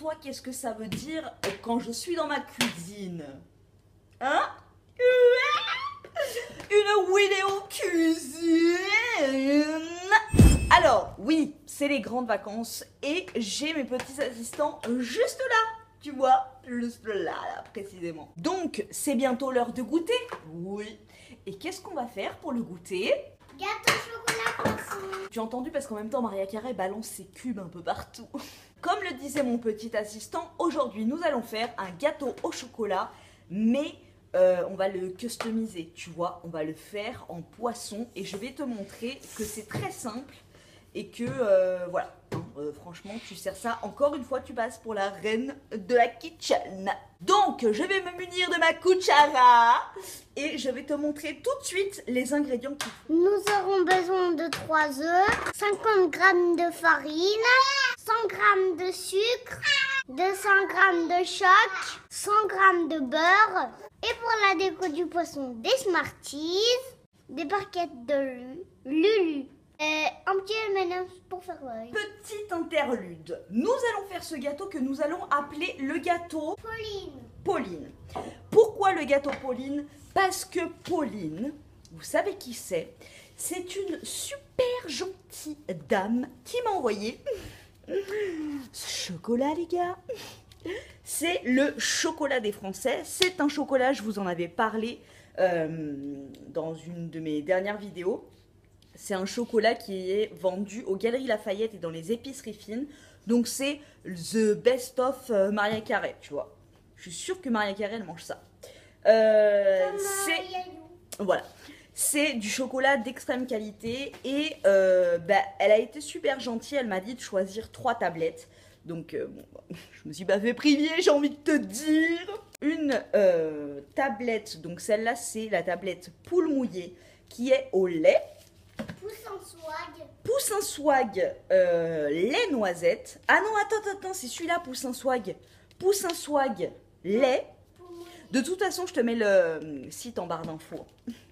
toi, qu'est-ce que ça veut dire quand je suis dans ma cuisine? Hein? Une vidéo cuisine. Alors, oui, c'est les grandes vacances et j'ai mes petits assistants juste là. Tu vois, juste là, précisément. Donc, c'est bientôt l'heure de goûter. Oui. Et qu'est-ce qu'on va faire pour le goûter? Gâteau chocolat poisson. Tu as entendu parce qu'en même temps, Maria Carré balance ses cubes un peu partout. Comme le disait mon petit assistant, aujourd'hui, nous allons faire un gâteau au chocolat, mais on va le customiser, tu vois. On va le faire en poisson et je vais te montrer que c'est très simple et que, voilà. Franchement, tu sers ça, encore une fois, tu passes pour la reine de la kitchen. Donc, je vais me munir de ma cuchara et je vais te montrer tout de suite les ingrédients qu'il faut. Nous aurons besoin de 3 œufs, 50 g de farine, 100 g de sucre, 200 g de choc, 100 g de beurre. Et pour la déco du poisson, des Smarties, des barquettes de Lulu. Un petit M&M's pour faire l'œil. Petit interlude. Nous allons faire ce gâteau que nous allons appeler le gâteau Pauline. Pourquoi le gâteau Pauline? Parce que Pauline, vous savez qui c'est? C'est une super gentille dame qui m'a envoyé ce chocolat, les gars. C'est le chocolat des Français. C'est un chocolat, je vous en avais parlé dans une de mes dernières vidéos. C'est un chocolat qui est vendu aux Galeries Lafayette et dans les épiceries fines. Donc c'est the best of Maria Carré, tu vois. Je suis sûre que Maria Carré, elle mange ça. Voilà. C'est du chocolat d'extrême qualité et elle a été super gentille. Elle m'a dit de choisir 3 tablettes. Donc je me suis pas fait prier, j'ai envie de te dire. Une tablette, donc celle-là c'est la tablette poule mouillée qui est au lait. Poussin swag, lait noisette. Ah non, attends, c'est celui-là, Poussin swag. Poussin swag, lait. De toute façon, je te mets le site en barre d'infos.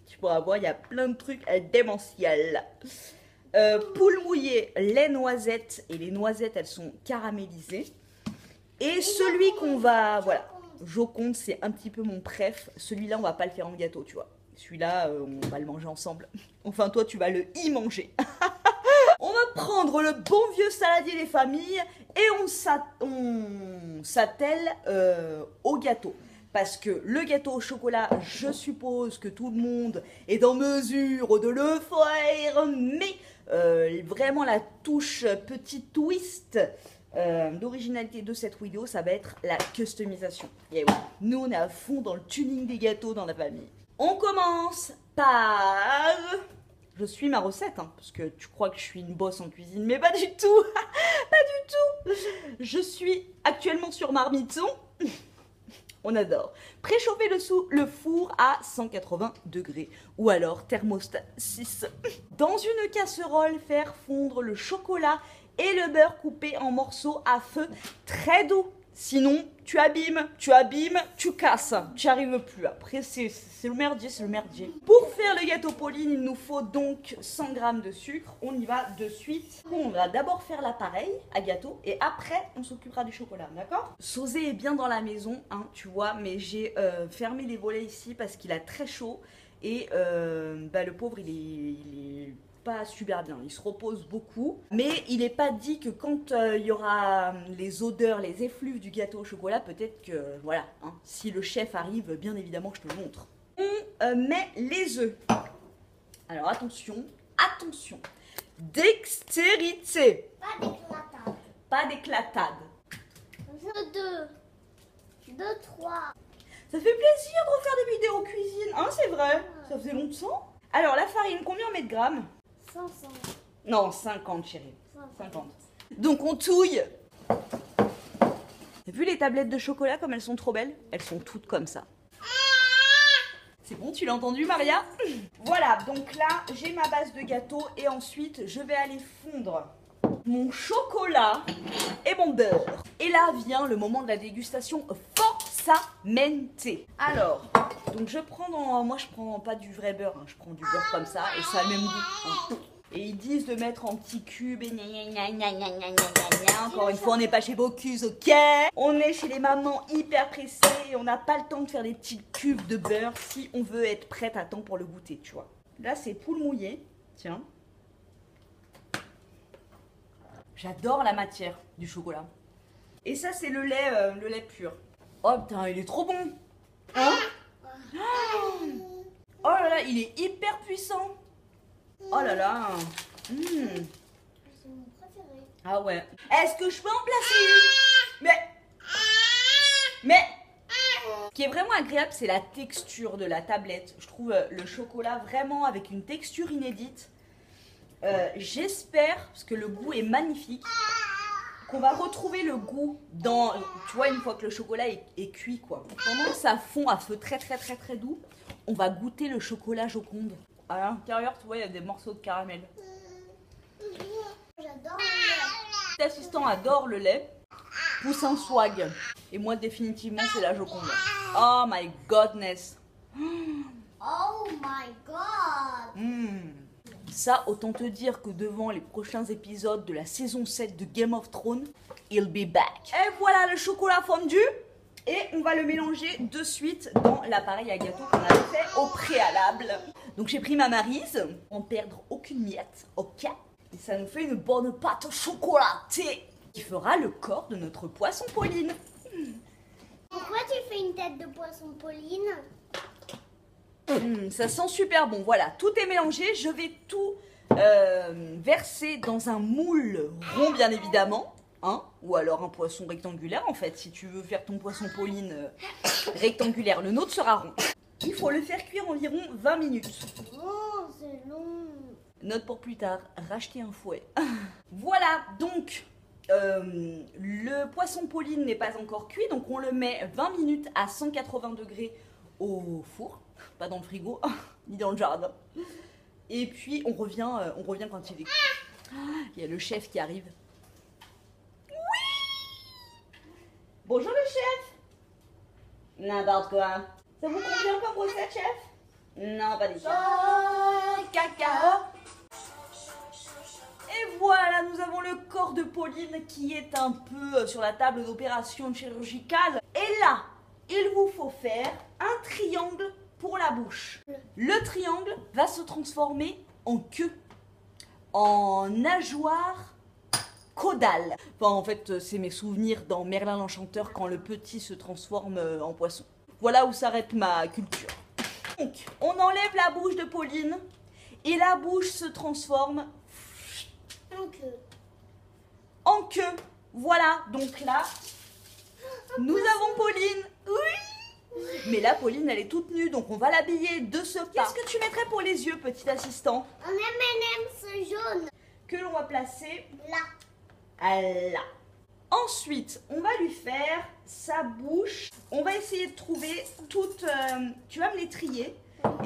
Tu pourras voir, il y a plein de trucs démentiels. Poule mouillée, lait noisette. Et les noisettes, elles sont caramélisées. Et celui qu'on va... Voilà, Joconde, c'est un petit peu mon préf. Celui-là, on va pas le faire en gâteau, tu vois. Celui-là, on va le manger ensemble. Enfin, toi, tu vas le y manger. On va prendre le bon vieux saladier des familles et on s'attelle au gâteau. Parce que le gâteau au chocolat, je suppose que tout le monde est en mesure de le faire. Mais vraiment la touche petit twist d'originalité de cette vidéo, ça va être la customisation. Et oui, nous, on est à fond dans le tuning des gâteaux dans la famille. On commence par... Je suis ma recette, hein, parce que tu crois que je suis une bosse en cuisine, mais pas du tout. Pas du tout. Je suis actuellement sur marmiton. On adore. Préchauffer le four à 180 degrés ou alors thermostat 6. Dans une casserole, faire fondre le chocolat et le beurre coupé en morceaux à feu très doux. Sinon, tu abîmes, tu casses. Tu n'y arrives plus. Après, c'est le merdier, c'est le merdier. Pour faire le gâteau Pauline, il nous faut donc 100 g de sucre. On y va de suite. On va d'abord faire l'appareil à gâteau et après, on s'occupera du chocolat, d'accord? Sosé est bien dans la maison, hein, tu vois, mais j'ai fermé les volets ici parce qu'il a très chaud et le pauvre, il est pas super bien, il se repose beaucoup, mais il n'est pas dit que quand il y aura les odeurs, les effluves du gâteau au chocolat, peut-être que, voilà, hein, si le chef arrive, bien évidemment, je te le montre. On met les œufs. Alors attention, attention, dextérité. Pas d'éclatade. 2, 3. Ça fait plaisir de refaire des vidéos cuisine, hein, c'est vrai, ça faisait longtemps. Alors la farine, combien on met de grammes? 500. Non, 50 chérie, 50. Donc on touille. T'as vu les tablettes de chocolat comme elles sont trop belles? Elles sont toutes comme ça. C'est bon, tu l'as entendu Maria? Voilà, donc là j'ai ma base de gâteau et ensuite je vais aller fondre mon chocolat et mon beurre. Et là vient le moment de la dégustation forsamente. Alors, donc je prends moi je prends pas du vrai beurre, hein, je prends du beurre comme ça et ça a le même goût. Hein. Et ils disent de mettre en petits cubes et gna gna gna gna gna gna gna gna. Encore une fois, on n'est pas chez Bocuse, ok? On est chez les mamans hyper pressées et on n'a pas le temps de faire des petits cubes de beurre si on veut être prête à temps pour le goûter, tu vois. Là, c'est poule mouillée. Tiens. J'adore la matière du chocolat. Et ça, c'est le lait pur. Oh putain, il est trop bon. Hein? Oh là là, il est hyper puissant. Oh là là. C'est mon préféré. Ah ouais. Est-ce que je peux en placer une? Mais ce qui est vraiment agréable, c'est la texture de la tablette. Je trouve le chocolat vraiment avec une texture inédite. J'espère, parce que le goût est magnifique, qu'on va retrouver le goût dans, tu vois, une fois que le chocolat est cuit, quoi. Pendant que ça fond à feu très doux, on va goûter le chocolat Joconde. À l'intérieur, tu vois, il y a des morceaux de caramel. J'adore le lait. L'assistant adore le lait, pousse un swag. Et moi, définitivement, c'est la Joconde. Oh my godness. Oh my god. Ça, autant te dire que devant les prochains épisodes de la saison 7 de Game of Thrones, he'll be back. Et voilà le chocolat fondu. Et on va le mélanger de suite dans l'appareil à gâteau qu'on avait fait au préalable. Donc j'ai pris ma maryse, en perdre aucune miette, ok. Et ça nous fait une bonne pâte chocolatée qui fera le corps de notre poisson Pauline. Pourquoi tu fais une tête de poisson Pauline? Ça sent super bon. Voilà, tout est mélangé. Je vais tout verser dans un moule rond, bien évidemment. Hein, ou alors un poisson rectangulaire, en fait. Si tu veux faire ton poisson Pauline rectangulaire, le nôtre sera rond. Il faut le faire cuire environ 20 minutes. Oh, c'est long. Note pour plus tard, racheter un fouet. Voilà, donc le poisson Pauline n'est pas encore cuit, donc on le met 20 minutes à 180 degrés au four, pas dans le frigo, ni dans le jardin. Et puis on revient quand il est cuit. Il y a le chef qui arrive. Oui! Bonjour le chef! N'importe quoi. Ça vous convient comme recette, chef? Non, pas des chefs. Cacao! Et voilà, nous avons le corps de Pauline qui est un peu sur la table d'opération chirurgicale. Et là, il vous faut faire un triangle pour la bouche. Le triangle va se transformer en queue, en nageoire caudale. Enfin, en fait, c'est mes souvenirs dans Merlin l'Enchanteur quand le petit se transforme en poisson. Voilà où s'arrête ma culture. Donc, on enlève la bouche de Pauline et la bouche se transforme en queue. Voilà, donc là, nous avons Pauline. Oui. Mais là, Pauline, elle est toute nue, donc on va l'habiller de ce pas. Qu'est-ce que tu mettrais pour les yeux, petit assistant? Un M&M's jaune. Que l'on va placer Là. là. Ensuite, on va lui faire sa bouche. On va essayer de trouver toutes... tu vas me les trier.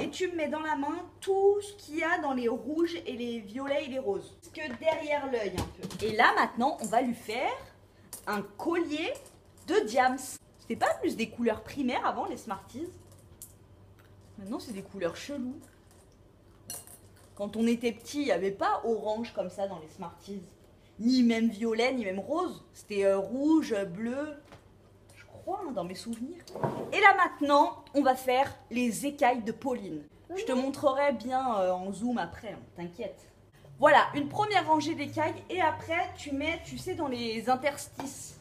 Et tu me mets dans la main tout ce qu'il y a dans les rouges et les violets et les roses. Parce que derrière l'œil un peu. Et là maintenant, on va lui faire un collier de diams. C'était pas plus des couleurs primaires avant les Smarties? Maintenant c'est des couleurs cheloues. Quand on était petit, il n'y avait pas orange comme ça dans les Smarties. Ni même violet, ni même rose. C'était rouge, bleu... dans mes souvenirs. Et là maintenant, on va faire les écailles de Pauline. Je te montrerai bien en zoom après, hein, t'inquiète. Voilà, une première rangée d'écailles et après tu mets, tu sais, dans les interstices.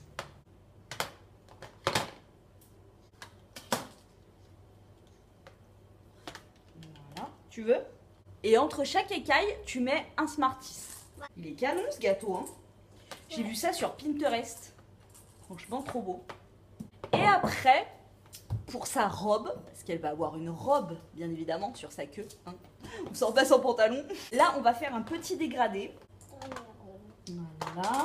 Voilà, tu veux? Et entre chaque écaille, tu mets un Smarties. Il est canon ce gâteau, hein. J'ai vu ça sur Pinterest. Franchement, trop beau. Et après, pour sa robe, parce qu'elle va avoir une robe, bien évidemment, sur sa queue. Hein. On sort pas sans pantalon. Là, on va faire un petit dégradé. Voilà.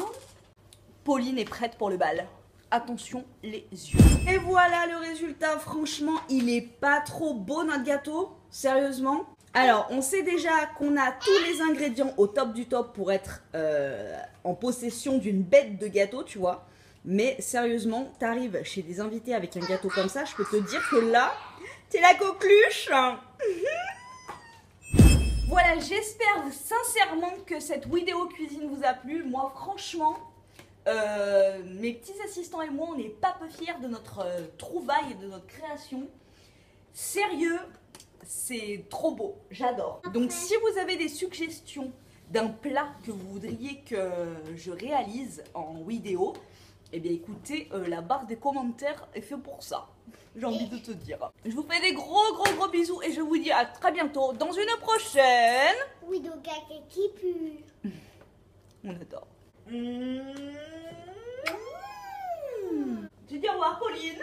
Pauline est prête pour le bal. Attention, les yeux. Et voilà le résultat. Franchement, il est pas trop beau notre gâteau. Sérieusement. Alors, on sait déjà qu'on a tous les ingrédients au top du top pour être en possession d'une bête de gâteau, tu vois. Mais sérieusement, t'arrives chez des invités avec un gâteau comme ça, je peux te dire que là, t'es la coqueluche. Voilà, j'espère sincèrement que cette vidéo cuisine vous a plu. Moi, franchement, mes petits assistants et moi, on n'est pas peu fiers de notre trouvaille, de notre création. Sérieux, c'est trop beau, j'adore. Donc si vous avez des suggestions d'un plat que vous voudriez que je réalise en vidéo, eh bien écoutez, la barre des commentaires est faite pour ça. J'ai envie de te dire. Je vous fais des gros bisous et je vous dis à très bientôt dans une prochaine. Oui, donc caca qui pue. On adore. Tu dis au revoir, Pauline.